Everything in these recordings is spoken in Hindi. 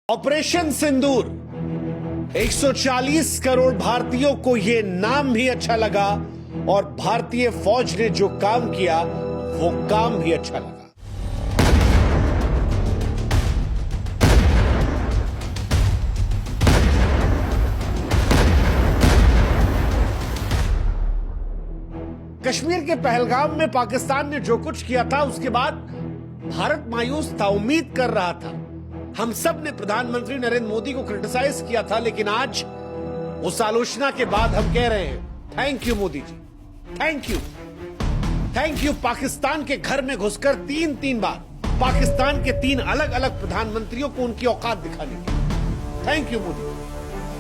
ऑपरेशन सिंदूर 140 करोड़ भारतीयों को यह नाम भी अच्छा लगा और भारतीय फौज ने जो काम किया वो काम भी अच्छा लगा। कश्मीर के पहलगाम में पाकिस्तान ने जो कुछ किया था उसके बाद भारत मायूस था, उम्मीद कर रहा था। हम सब ने प्रधानमंत्री नरेंद्र मोदी को क्रिटिसाइज किया था, लेकिन आज उस आलोचना के बाद हम कह रहे हैं thank you Modi ji, thank you, thank you. Pakistan के घर में घुसकर तीन बार पाकिस्तान के 3 अलग अलग प्रधानमंत्रियों को उनकी औकात दिखाने की। Thank you Modi,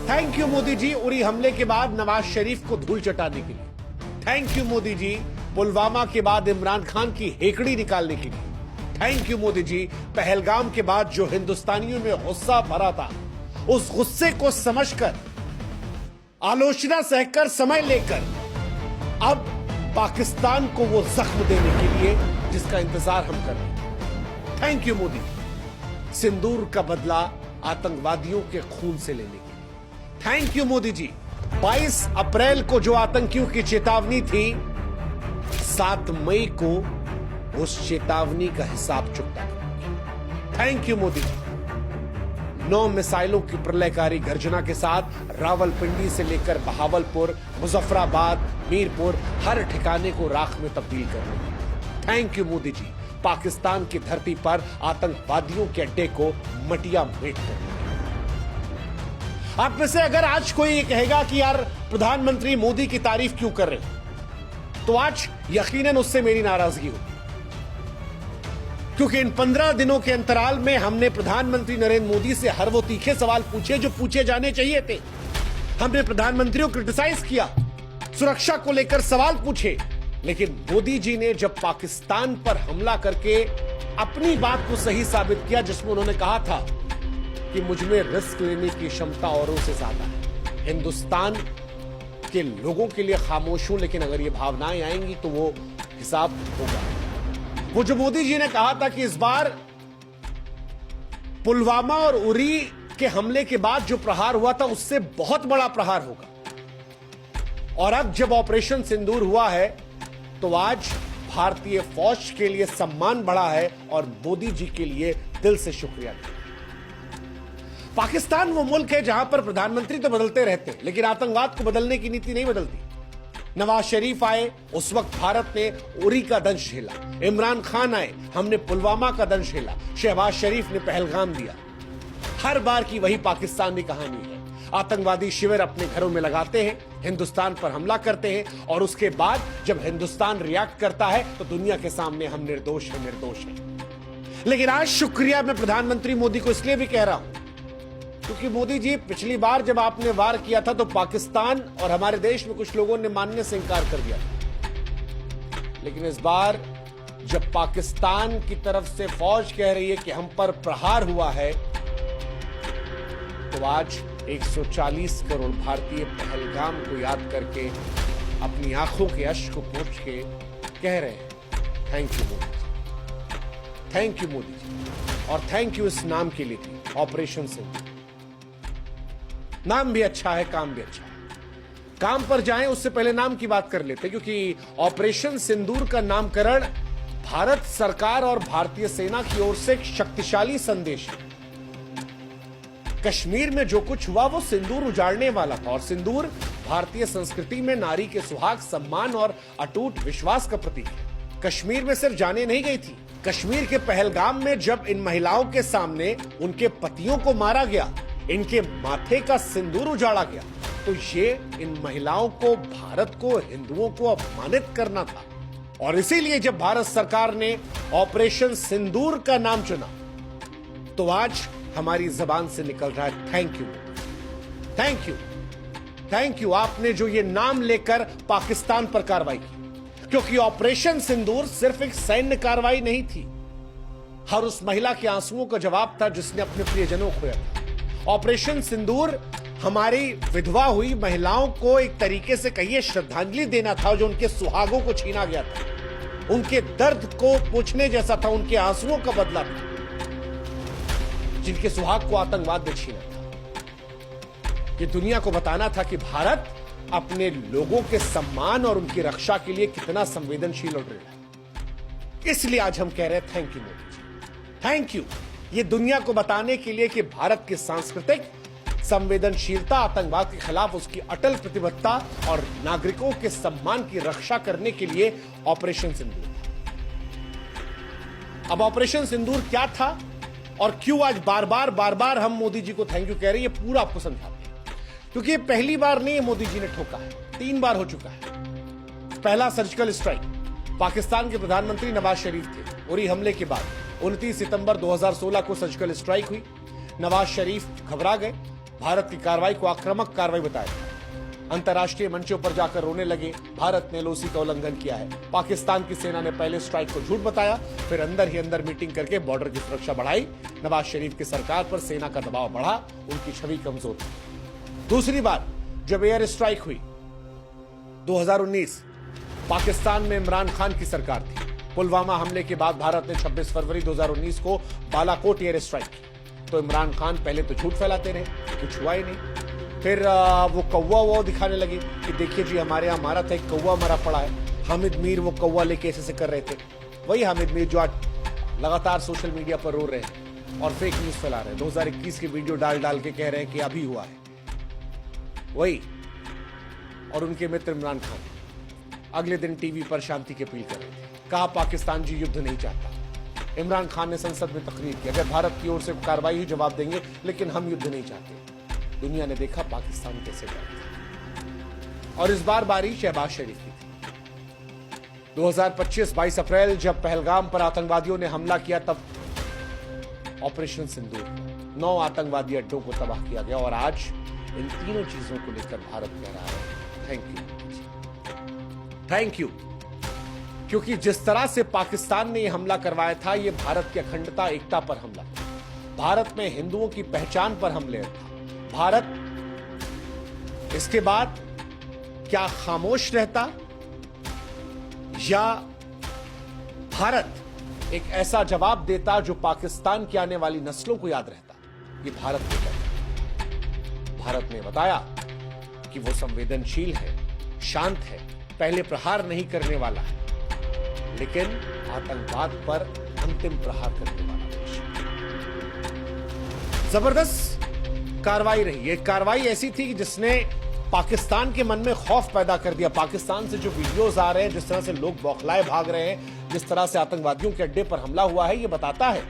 thank you Modi ji. Uri हमले के बाद नवाज शरीफ को धूल चटाने के लिए। थैंक यू मोदी जी। पुलवामा के बाद इमरान खान की हेकड़ी निकालने के लिए। थैंक यू मोदी जी। पहलगाम के बाद जो हिंदुस्तानियों में गुस्सा भरा था, उस गुस्से को समझकर, आलोचना सहकर, समय लेकर अब पाकिस्तान को वो जख्म देने के लिए जिसका इंतजार हम कर रहे हैं। Thank you Modi. सिंदूर का बदला आतंकवादियों के खून से लेने के लिए। थैंक यू मोदी जी। 22 अप्रैल को जो आतंकियों की चेतावनी थी, 7 मई को उस चेतावनी का हिसाब चुकता करेंगे। थैंक यू मोदी जी। 9 मिसाइलों की प्रलयकारी गर्जना के साथ रावलपिंडी से लेकर बहावलपुर, मुजफ्फराबाद, मीरपुर, हर ठिकाने को राख में तब्दील कर रहे हैं। थैंक यू मोदी जी। पाकिस्तान की धरती पर आतंकवादियों के अड्डे को मटिया मेट कर। आप में से अगर आज कोई ये कहेगा कि यार प्रधानमंत्री मोदी की तारीफ क्यों कर रहे हो, तो आज यकीनन उससे मेरी नाराजगी होगी, क्योंकि इन 15 दिनों के अंतराल में हमने प्रधानमंत्री नरेंद्र मोदी से हर वो तीखे सवाल पूछे जो पूछे जाने चाहिए थे। हमने प्रधानमंत्री को क्रिटिसाइज किया, सुरक्षा को लेकर सवाल पूछे, लेकिन मोदी जी ने जब पाकिस्तान पर हमला करके अपनी बात को सही साबित किया, जिसमें उन्होंने कहा था कि मुझ में रिस्क लेने की क्षमता औरों से ज्यादा है, हिंदुस्तान के लोगों के लिए खामोश हूं, लेकिन अगर ये भावनाएं आएंगी तो वो हिसाब होगा। वो जो मोदी जी ने कहा था कि इस बार पुलवामा और उरी के हमले के बाद जो प्रहार हुआ था उससे बहुत बड़ा प्रहार होगा, और अब जब ऑपरेशन सिंदूर हुआ है तो आज भारतीय फौज के लिए सम्मान बढ़ा है और मोदी जी के लिए दिल से शुक्रिया। पाकिस्तान वो मुल्क है जहां पर प्रधानमंत्री तो बदलते रहते हैं, लेकिन आतंकवाद को बदलने की नीति नहीं बदलती। नवाज शरीफ आए, उस वक्त भारत ने उरी का दंश झेला। इमरान खान आए, हमने पुलवामा का दंश झेला। शहबाज शरीफ ने पहलगाम दिया। हर बार की वही पाकिस्तान की कहानी है। आतंकवादी शिविर अपने घरों में लगाते हैं, हिंदुस्तान पर हमला करते हैं, और उसके बाद जब हिंदुस्तान रिएक्ट करता है तो दुनिया के सामने हम निर्दोष हैं, निर्दोष हैं। लेकिन आज शुक्रिया मैं प्रधानमंत्री मोदी को इसलिए भी कह रहा हूं क्योंकि मोदी जी, पिछली बार जब आपने वार किया था तो पाकिस्तान और हमारे देश में कुछ लोगों ने मानने से इंकार कर दिया था, लेकिन इस बार जब पाकिस्तान की तरफ से फौज कह रही है कि हम पर प्रहार हुआ है, तो आज 140 करोड़ भारतीय पहलगाम को याद करके अपनी आंखों के अश्क को पोंछ के कह रहे हैं thank you Modi ji, thank you Modi ji. और थैंक यू इस नाम के लिए थी, ऑपरेशन सिंदूर। नाम भी अच्छा है, काम भी अच्छा है। काम पर जाएं उससे पहले नाम की बात कर लेते, क्योंकि ऑपरेशन सिंदूर का नामकरण भारत सरकार और भारतीय सेना की ओर से एक शक्तिशाली संदेश है। कश्मीर में जो कुछ हुआ वो सिंदूर उजाड़ने वाला था, और सिंदूर भारतीय संस्कृति में नारी के सुहाग, सम्मान और अटूट विश्वास का प्रतीक है। कश्मीर में सिर्फ जाने नहीं गई थी, कश्मीर के पहलगाम में जब इन महिलाओं के सामने उनके पतियों को मारा गया, इनके माथे का सिंदूर उजाड़ा गया, तो ये इन महिलाओं को, भारत को, हिंदुओं को अपमानित करना था। और इसीलिए जब भारत सरकार ने ऑपरेशन सिंदूर का नाम चुना, तो आज हमारी जबान से निकल रहा है thank you, thank you, thank you. आपने जो ये नाम लेकर पाकिस्तान पर कार्रवाई की, क्योंकि ऑपरेशन सिंदूर सिर्फ एक सैन्य कार्रवाई नहीं थी, हर उस महिला के आंसुओं का जवाब था जिसने अपने प्रियजनों को खोया था। ऑपरेशन सिंदूर हमारी विधवा हुई महिलाओं को एक तरीके से कहिए श्रद्धांजलि देना था, जो उनके सुहागों को छीना गया था, उनके दर्द को पूछने जैसा था, उनके आंसुओं का बदला था। जिनके सुहाग को आतंकवाद ने छीना था। ये दुनिया को बताना था कि भारत अपने लोगों के सम्मान और उनकी रक्षा के लिए कितना संवेदनशील और दृढ़ है। इसलिए आज हम कह रहे हैं thank you Modi ji, thank you. ये दुनिया को बताने के लिए कि भारत की सांस्कृतिक संवेदनशीलता, आतंकवाद के खिलाफ उसकी अटल प्रतिबद्धता और नागरिकों के सम्मान की रक्षा करने के लिए ऑपरेशन सिंदूर। अब ऑपरेशन सिंदूर क्या था और क्यों आज बार बार हम मोदी जी को थैंक यू कह रहे हैं, ये पूरा आपको समझाते हैं। क्योंकि ये पहली बार नहीं मोदी जी ने ठोका है, 3 बार हो चुका है। पहला सर्जिकल स्ट्राइक, पाकिस्तान के प्रधानमंत्री नवाज शरीफ थे, उरी हमले के बाद 29 सितंबर 2016 को सर्जिकल स्ट्राइक हुई। नवाज शरीफ घबरा गए, भारत की कार्रवाई को आक्रामक कार्रवाई बताया, अंतर्राष्ट्रीय मंचों पर जाकर रोने लगे। भारत ने एलओसी का उल्लंघन किया है। पाकिस्तान की सेना ने पहले स्ट्राइक को झूठ बताया, फिर अंदर ही अंदर मीटिंग करके बॉर्डर की सुरक्षा बढ़ाई। नवाज शरीफ की सरकार पर सेना का दबाव बढ़ा, उनकी छवि कमजोर थी। दूसरी बार जब एयर स्ट्राइक हुई 2019, पाकिस्तान में इमरान खान की सरकार थी। पुलवामा हमले के बाद भारत ने 26 फरवरी 2019 को बालाकोट एयर स्ट्राइक की, तो इमरान खान पहले तो झूठ फैलाते रहे, कुछ हुआ ही नहीं। फिर वो कौवा वो दिखाने लगे कि देखिए जी हमारे यहाँ मारा था, एक कौवा मरा पड़ा है। हामिद मीर वो कौवा लेके ऐसे कर रहे थे, वही हामिद मीर जो आज लगातार सोशल मीडिया पर रो रहे हैं और फेक न्यूज फैला रहे हैं। 2021 की वीडियो डाल के कह रहे हैं कि अभी हुआ है, वही। और उनके मित्र इमरान खान अगले दिन टीवी पर शांति की अपील कर रहे थे, कहा पाकिस्तान जी युद्ध नहीं चाहता। इमरान खान ने संसद में तकरीर की, अगर भारत की ओर से कार्रवाई ही जवाब देंगे, लेकिन हम युद्ध नहीं चाहते। दुनिया ने देखा पाकिस्तान कैसे डरता। और इस बार बारी शहबाज शरीफ की थी। 2025 22 अप्रैल जब पहलगाम पर आतंकवादियों ने हमला किया, तब ऑपरेशन सिंदूर 9 आतंकवादी अड्डों को तबाह किया गया। और आज इन तीनों चीजों को लेकर भारत कह रहा है थैंक यू, थैंक यू। क्योंकि जिस तरह से पाकिस्तान ने यह हमला करवाया था, यह भारत की अखंडता, एकता पर हमला था, भारत में हिंदुओं की पहचान पर हमले था। भारत इसके बाद क्या खामोश रहता, या भारत एक ऐसा जवाब देता जो पाकिस्तान की आने वाली नस्लों को याद रहता? ये भारत ने बताया। भारत ने बताया कि वो संवेदनशील है, शांत है, पहले प्रहार नहीं करने वाला है, लेकिन आतंकवाद पर अंतिम प्रहार करने वाला देश। जबरदस्त कार्रवाई रही। ये कार्रवाई ऐसी थी कि जिसने पाकिस्तान के मन में खौफ पैदा कर दिया। पाकिस्तान से जो वीडियोस आ रहे हैं, जिस तरह से लोग बौखलाए भाग रहे हैं, जिस तरह से आतंकवादियों के अड्डे पर हमला हुआ है, ये बताता है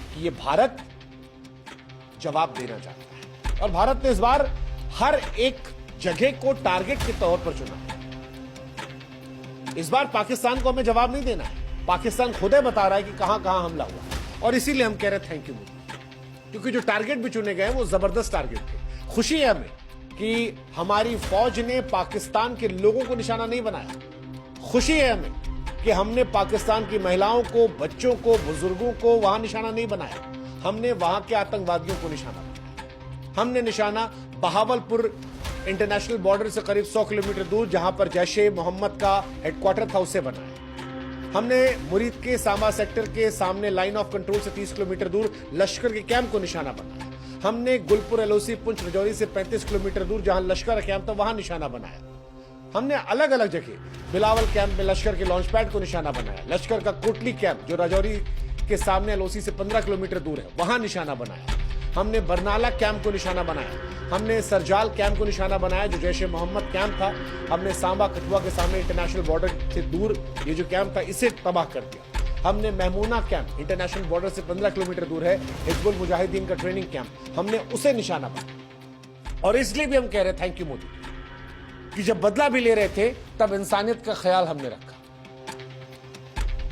कि ये भारत जवाब देना चाहता है। और भारत ने इस बार हर एक जगह को टारगेट के तौर पर चुना। इस बार पाकिस्तान को हमें जवाब नहीं देना है, पाकिस्तान खुद ही बता रहा है कि कहां कहां हमला हुआ। और इसीलिए हम कह रहे हैं थैंक यू मोदी, क्योंकि जो टारगेट भी चुने गए वो जबरदस्त टारगेट थे। खुशी है हमें कि हमारी फौज ने पाकिस्तान के लोगों को निशाना नहीं बनाया। खुशी है हमें कि हमने पाकिस्तान की महिलाओं को, बच्चों को, बुजुर्गों को वहां निशाना नहीं बनाया। हमने वहां के आतंकवादियों को निशाना बनाया। हमने निशाना बहावलपुर इंटरनेशनल बॉर्डर से करीब 100 किलोमीटर दूर, जहां पर जैश-ए मोहम्मद का हेडक्वार्टर था, उसे बनाया। हमने मुरीद के सांबा सेक्टर के सामने लाइन ऑफ कंट्रोल से 30 किलोमीटर दूर लश्कर के कैंप को निशाना बनाया। हमने गुलपुर एलओसी पुंछ रजौरी से 35 किलोमीटर दूर जहां लश्कर कैंप था, वहां निशाना बनाया। हमने अलग अलग जगह बिलावल कैंप में लश्कर के लॉन्च पैड को निशाना बनाया। लश्कर का कोटली कैंप जो रजौरी के सामने एलओसी से 15 किलोमीटर दूर है, वहां निशाना बनाया। हमने बरनाला कैंप को निशाना बनाया। हमने सरजाल कैंप को निशाना बनाया जो जैश ए मोहम्मद कैंप था। हमने सांबा कठुआ के सामने इंटरनेशनल बॉर्डर से दूर ये जो कैंप था, इसे तबाह कर दिया। हमने महमूना कैंप इंटरनेशनल बॉर्डर से 15 किलोमीटर दूर है, हिजबुल मुजाहिदीन का ट्रेनिंग कैंप, हमने उसे निशाना बनाया। और इसलिए भी हम कह रहे थैंक यू मोदी कि जब बदला भी ले रहे थे तब इंसानियत का ख्याल हमने रखा।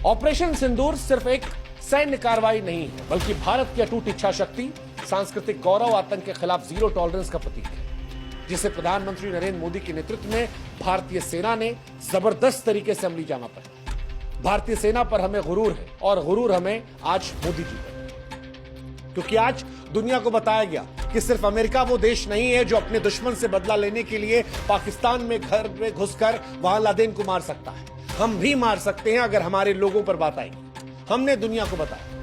ऑपरेशन सिंदूर सिर्फ एक सैन्य कार्रवाई नहीं है, बल्कि भारत की अटूट इच्छा शक्ति, सांस्कृतिक गौरव, आतंक के खिलाफ जीरो टॉलरेंस का प्रतीक है, जिसे प्रधानमंत्री नरेंद्र मोदी के नेतृत्व में भारतीय सेना ने जबरदस्त तरीके से अमली जामा पहनाया। भारतीय सेना पर हमें गुरूर है और गुरूर हमें आज मोदी जी पर, क्योंकि आज दुनिया को बताया गया कि सिर्फ अमेरिका वो देश नहीं है जो अपने दुश्मन से बदला लेने के लिए पाकिस्तान में घर में घुसकर वहां लादेन को मार सकता है। हम भी मार सकते हैं अगर हमारे लोगों पर बात आएगी। हमने दुनिया को बताया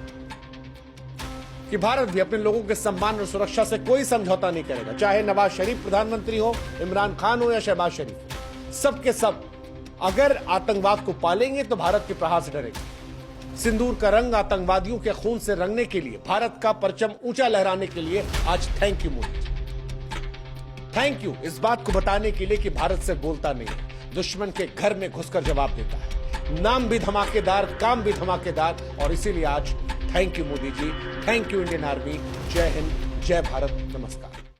कि भारत भी अपने लोगों के सम्मान और सुरक्षा से कोई समझौता नहीं करेगा, चाहे नवाज शरीफ प्रधानमंत्री हो, इमरान खान हो या शहबाज शरीफ, सबके सब अगर आतंकवाद को पालेंगे तो भारत के प्रहार से डरेंगे। सिंदूर का रंग आतंकवादियों के खून से रंगने के लिए, भारत का परचम ऊंचा लहराने के लिए आज thank you Modi, thank you इस बात को बताने के लिए कि भारत से बोलता नहीं है, दुश्मन के घर में घुसकर जवाब देता है। नाम भी धमाकेदार, काम भी धमाकेदार, और इसीलिए आज thank you Modi ji, thank you Indian army. जय हिंद, जय भारत, नमस्कार।